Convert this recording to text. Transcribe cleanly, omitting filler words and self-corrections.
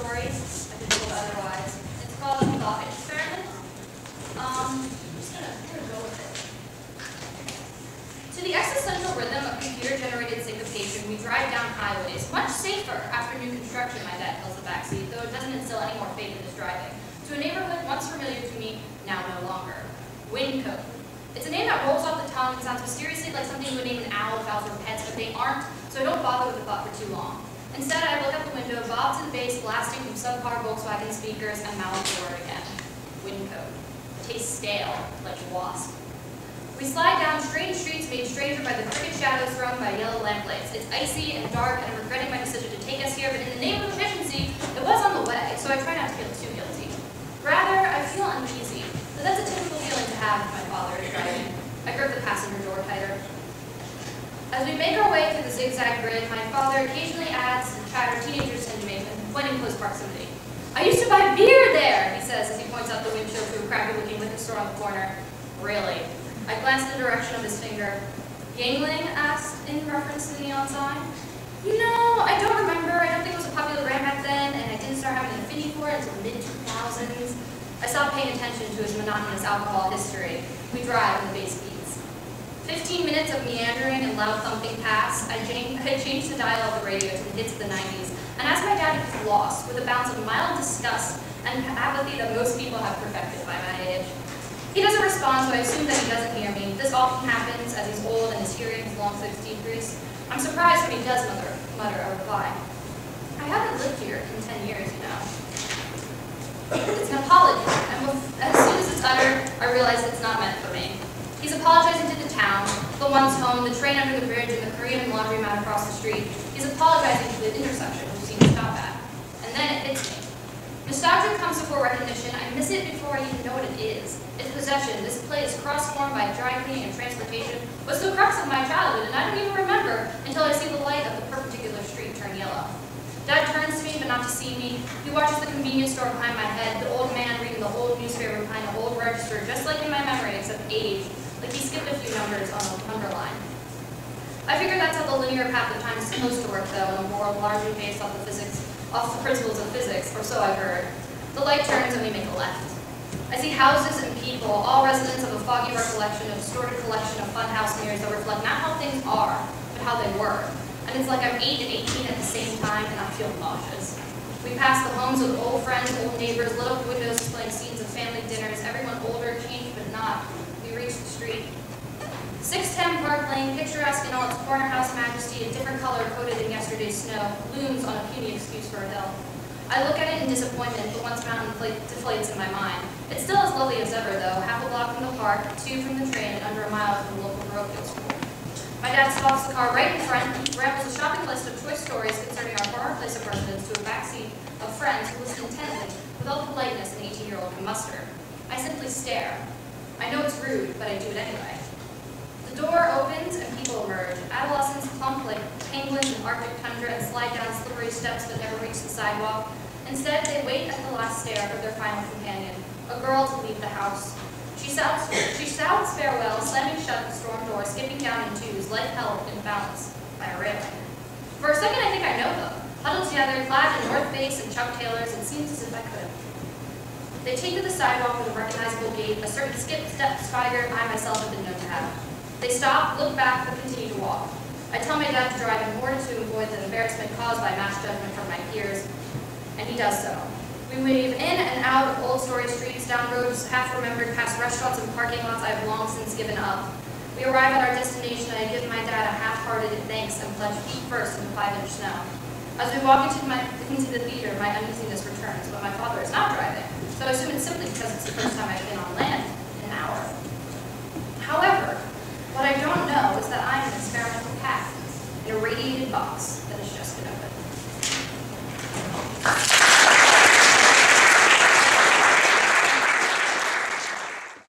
story. I've been told otherwise. It's called a thought experiment. I'm just gonna go with it. To the existential rhythm of computer-generated syncopation, we drive down highways, much safer after new construction, my dad tells the backseat, though it doesn't instill any more faith in his driving. To a neighborhood once familiar to me, now no longer. Windcote. It's a name that rolls off the tongue and sounds mysteriously like something you would name an owl if owls were pets, but they aren't, so I don't bother with the thought for too long. Instead, I look out the window, bob to the bass, blasting from subpar Volkswagen speakers, and mouth the word again. Windcote. Tastes stale, like wasp. We slide down strange streets made stranger by the crooked shadows thrown by yellow lamplights. It's icy and dark, and I'm regretting my decision to take us here, but in the name of efficiency, it was on the way, so I try not to feel too guilty. Rather, I feel uneasy, but that's a typical feeling to have if my father is driving. I grip the passenger door tighter. As we make our way through the zigzag grid, my father occasionally adds the chatter teenagers tend to make when in close proximity. I used to buy beer there, he says as he points out the windshield to a crappy-looking liquor store on the corner. Really? I glance in the direction of his finger. Yangling asked in reference to the neon sign. You know, I don't remember. I don't think it was a popular brand back then, and I didn't start having an affinity for it until the mid-2000s. I stopped paying attention to his monotonous alcohol history. We drive and the bass beats. 15 minutes of meandering and loud thumping pass, I changed the dial of the radio to the hits of the 90s, and asked my dad if he was lost, with a bounce of mild disgust and apathy that most people have perfected by my age. He doesn't respond, so I assume that he doesn't hear me. This often happens as he's old and his hearing is long since decreased. I'm surprised when he does mutter a reply. I haven't lived here in 10 years, you know. It's an apology, and as soon as it's uttered, I realize it's not meant for me. He's apologizing to the town, the one's home, the train under the bridge, and the Korean laundromat across the street. He's apologizing to the intersection we've seen to stop at. And then it hits me. Nostalgia comes before recognition. I miss it before I even know what it is. Its possession, this place cross-formed by dry cleaning and transportation, was the crux of my childhood, and I don't even remember until I see the light of the perpendicular street turn yellow. Dad turns to me, but not to see me. He watches the convenience store behind my head, the old man reading the old newspaper behind the old register, just like in my memory, except age, like he skipped a few numbers on the underline. I figure that's how the linear path of time is supposed to work, though, in a world largely based off the principles of physics, or so I've heard. The light turns and we make a left. I see houses and people, all residents of a foggy recollection, a distorted collection of funhouse mirrors that reflect not how things are, but how they were. And it's like I'm 8 and 18 at the same time, and I feel nauseous. We pass the homes of old friends, old neighbors, lit up windows displaying scenes of family dinners, everyone older, changed but not. We reach the street. 610 Park Lane, picturesque in all its corner house majesty, a different color coated in yesterday's snow, looms on a puny excuse for a hill. I look at it in disappointment, but once mountain deflates in my mind. It's still as lovely as ever, though, half a block from the park, 2 from the train, and under a mile from the local parochial school. My dad stops the car right in front, rambles a shopping list of choice stories concerning our former place of residence to a backseat of friends who listen intently with all the politeness an 18-year-old can muster. I simply stare. I know it's rude, but I do it anyway. The door opens and people emerge. Adolescents plump like penguins in Arctic tundra and slide down slippery steps that never reach the sidewalk. Instead, they wait at the last stair of their final companion, a girl to leave the house. She shouts farewell, slamming shut the storm door, skipping down in twos, life held in balance by a railing. For a second, I think I know them. Huddled together, clad in North Face and Chuck Taylors, it seems as if I could have. They take to the sidewalk with a recognizable gait, a certain skip-step swagger I myself have been known to have. They stop, look back, but continue to walk. I tell my dad to drive in order to avoid the embarrassment caused by mass judgment from my peers, and he does so. We wave in and out of old story streets, down roads half-remembered, past restaurants and parking lots I have long since given up. We arrive at our destination, and I give my dad a half-hearted thanks and pledge feet first in the 5-inch snow. As we walk into the theater, my uneasiness returns, but my father is not driving, so I assume it's simply because it's the first time I've been on land in an hour. However, what I don't know is that I'm an experimental cat in a radiated box.